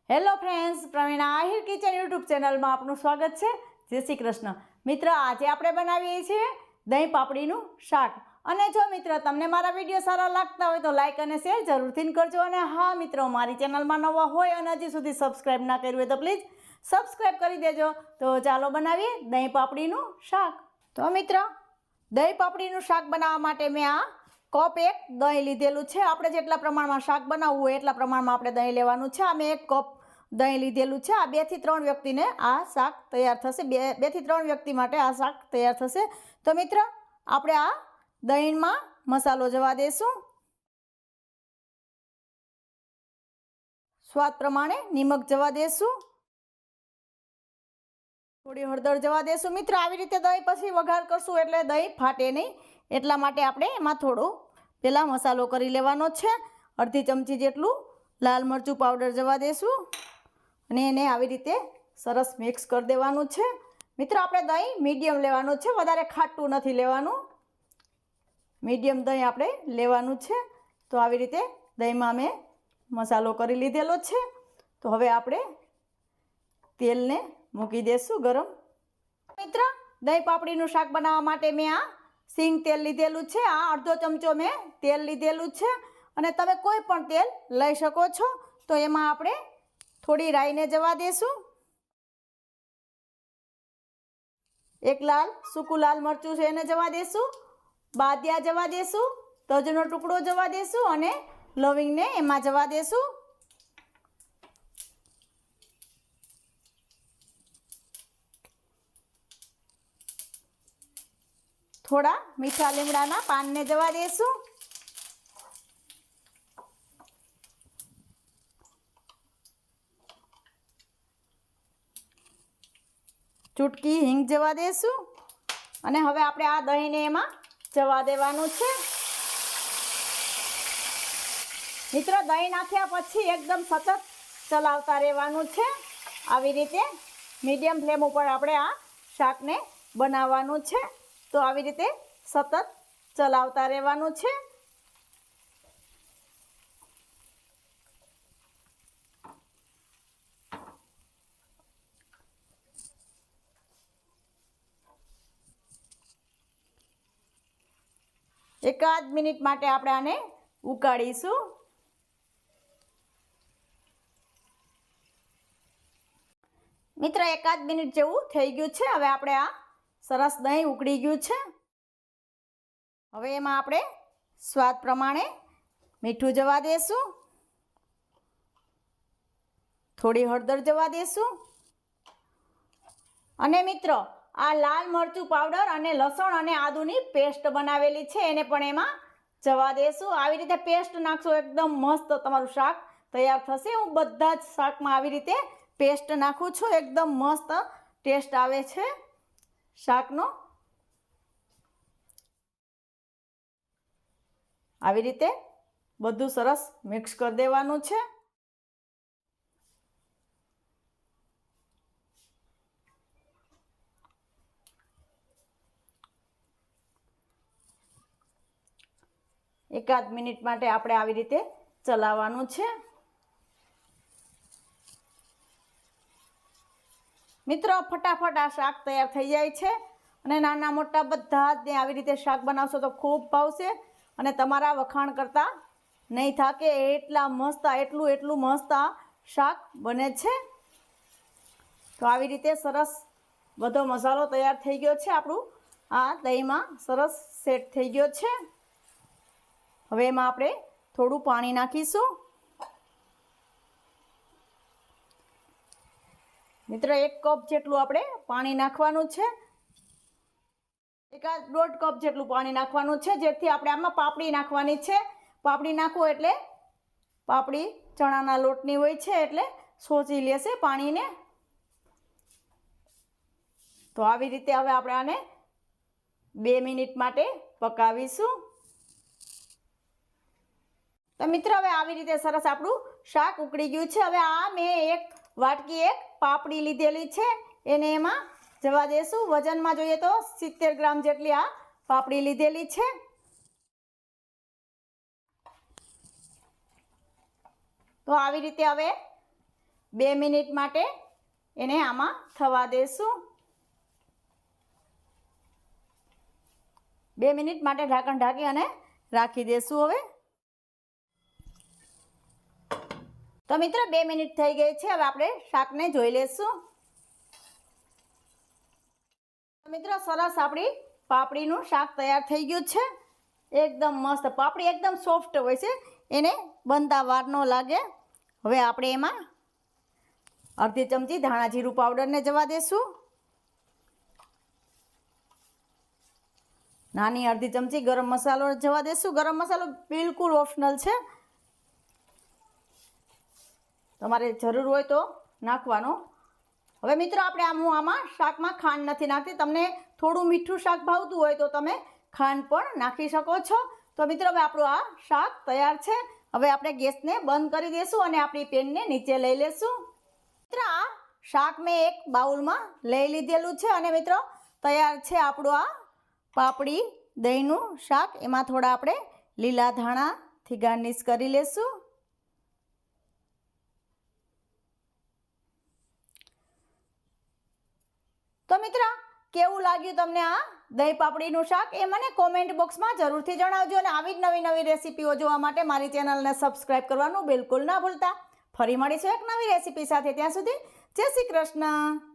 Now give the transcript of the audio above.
Hello friends, Pravina Ahir kitchen YouTube ચેનલમાં આપનું સ્વાગત છે। જય શ્રી કૃષ્ણ। મિત્ર, આજે આપણે બનાવીએ છીએ દહીં પાપડીનું શાક। અને જો મિત્ર તમને મારા વિડીયો સારા લાગતા હોય તો લાઇક અને શેર જરૂરથી કરજો। અને હા મિત્રો, મારી ચેનલમાં નવા હોય અને હજી સુધી સબસ્ક્રાઈબ ના કર્યું હોય તો પ્લીઝ સબસ્ક્રાઈબ કરી દેજો। તો ચાલો બનાવીએ દહીં પાપડીનું શાક। તો મિત્ર, દહીં પાપડીનું શાક બનાવવા માટે મેં આ કપ એક દહીં લીધેલું છે। આપણે જેટલા પ્રમાણમાં શાક બનાવવું હોય એટલા પ્રમાણમાં આપણે દહીં લેવાનું છે। આ મેં એક કપ દહીં લીધેલું છે। આ 2 થી 3 વ્યક્તિને આ શાક તૈયાર થશે। 2 થી 3 વ્યક્તિ માટે આ શાક તૈયાર થશે। તો મિત્ર, આપણે આ દહીંમાં મસાલો જવા દેશું। સ્વાદ પ્રમાણે નિમક જવા દેશું। થોડી હળદર જવા દેશું। મિત્ર, આવી રીતે દહીં પછી વઘાર કરશું એટલે દહીં ફાટે નહીં, એટલા માટે આપણે એમાં થોડો પહેલાં મસાલો કરી લેવાનો છે। અડધી ચમચી જેટલું લાલ મરચું પાવડર જવા દેશું અને એને આવી રીતે સરસ મિક્સ કરી દેવાનું છે। મિત્રો, આપણે દહીં મીડિયમ લેવાનું છે, વધારે ખાટું નથી લેવાનું, મીડિયમ દહીં આપણે લેવાનું છે। તો આવી રીતે દહીંમાં મેં મસાલો કરી લીધેલો છે। તો હવે આપણે તેલને મૂકી દઈશું ગરમ। મિત્ર, દહીં પાપડીનું શાક બનાવવા માટે મેં આ સિંગ તેલ લીધેલું છે। આ અડધો ચમચો મેં તેલ લીધેલું છે અને તમે કોઈ પણ તેલ લઈ શકો છો। તો એમાં આપણે થોડી રાઈને જવા દેશું। એક સૂકું લાલ મરચું છે એને જવા દેશું। બાદિયા જવા દેશું। તજનો ટુકડો જવા દેશું અને લવિંગને એમાં જવા દેશું। થોડા મીઠા લીમડાના પાનને જવા દેશું। ચૂટકી હિંગ જવા દેશું અને હવે આપણે આ દહીંને એમાં જવા દેવાનું છે। મિત્રો, દહીં નાખ્યા પછી એકદમ સતત ચલાવતા રહેવાનું છે। આવી રીતે મીડિયમ ફ્લેમ ઉપર આપણે આ શાકને બનાવવાનું છે। તો આવી રીતે સતત ચલાવતા રહેવાનું છે। એકાદ મિનિટ માટે આપણે આને ઉકાળીશું। મિત્ર, એકાદ મિનિટ જેવું થઈ ગયું છે। હવે આપણે આ સરસ દહીં ઉકળી ગયું છે। હવે એમાં આપણે સ્વાદ પ્રમાણે મીઠું જવા દેશું, થોડી હળદર જવા દેશું અને મિત્રો, આ લાલ મરચું પાવડર અને લસણ અને આદુની પેસ્ટ બનાવેલી છે એને પણ એમાં જવા દેશું। આવી રીતે પેસ્ટ નાખશો એકદમ મસ્ત તમારું શાક તૈયાર થશે। હું બધા જ શાકમાં આવી રીતે પેસ્ટ નાખું છું, એકદમ મસ્ત ટેસ્ટ આવે છે શાકનો। આવી રીતે બધું સરસ મિક્સ કરી દેવાનું છે। એકાદ મિનિટ માટે આપણે આવી રીતે ચલાવવાનું છે। મિત્રો, ફટાફટ આ શાક તૈયાર થઈ જાય છે અને નાના મોટા બધા જ આવી રીતે શાક બનાવશો તો ખૂબ ભાવશે અને તમારા વખાણ કરતા નહીં થાકે, એટલા મસ્ત એટલું મસ્ત આ શાક બને છે। તો આવી રીતે સરસ બધો મસાલો તૈયાર થઈ ગયો છે। આપણું આ દહીંમાં સરસ સેટ થઈ ગયો છે। હવે એમાં આપણે થોડું પાણી નાખીશું। મિત્ર, 1 કપ જેટલું આપણે પાણી નાખવાનું છે, 1.5 કપ જેટલું પાણી નાખવાનું છે, જેથી આપણે આમાં પાપડી નાખવાની છે। પાપડી નાખવો એટલે પાપડી ચણાના લોટની હોય છે એટલે સોચી લેશે પાણીને। તો આવી રીતે હવે આપણે આને 2 મિનિટ માટે પકાવીશું। તો મિત્ર, હવે આવી રીતે સરસ આપણું શાક ઉકળી ગયું છે। હવે આ મેં એક પાપડી લીધેલી છે એને એમાં જવા દેશું। વજનમાં જોઈએ તો 70 ગ્રામ જેટલી આ પાપડી લીધેલી છે। તો આવી રીતે હવે 2 મિનિટ માટે એને આમાં થવા દેશું. 2 મિનિટ માટે ઢાંકણ ઢાંકી અને રાખી દેશું. હવે તો મિત્રો 2 મિનિટ થઈ ગઈ છે. હવે આપણે શાકને જોઈ લેશું. મિત્રો સરસ આપણી પાપડીનું શાક તૈયાર થઈ ગયું છે. એકદમ મસ્ત. પાપડી એકદમ સોફ્ટ હોય છે, એને બનતા વાર ન લાગે. હવે આપણે એમાં અડધી ચમચી ધાણા જીરું પાવડરને જવા દેશું. નાની અડધી ચમચી ગરમ મસાલો જવા દેશું. ગરમ મસાલો બિલકુલ ઓપ્શનલ છે, તમારે જરૂર હોય તો નાખવાનો. હવે મિત્રો આપણે હું આમાં શાકમાં ખાંડ નથી નાખતી. તમને થોડું મીઠું શાક ભાવતું હોય તો તમે ખાંડ પણ નાખી શકો છો. તો મિત્રો હવે આપણું આ શાક તૈયાર છે. હવે આપણે ગેસને બંધ કરી દઈશું અને આપણી પેનને નીચે લઈ લેશું. મિત્રો આ શાક મેં એક બાઉલમાં લઈ લીધેલું છે અને મિત્રો તૈયાર છે આપણું આ પાપડી દહીંનું શાક. એમાં થોડા આપણે લીલા ધાણાથી ગાર્નિશ કરી લેશું. તો મિત્રો કેવું લાગ્યું તમને આ દહીં પાપડીનું શાક એ મને કોમેન્ટ બોક્સમાં જરૂરથી જણાવજો. અને આવી જ નવી નવી રેસીપીઓ જોવા માટે મારી ચેનલને સબસ્ક્રાઈબ કરવાનું બિલકુલ ના ભૂલતા. ફરી મળીશું એક નવી રેસીપી સાથે. ત્યાં સુધી જય શ્રી કૃષ્ણ.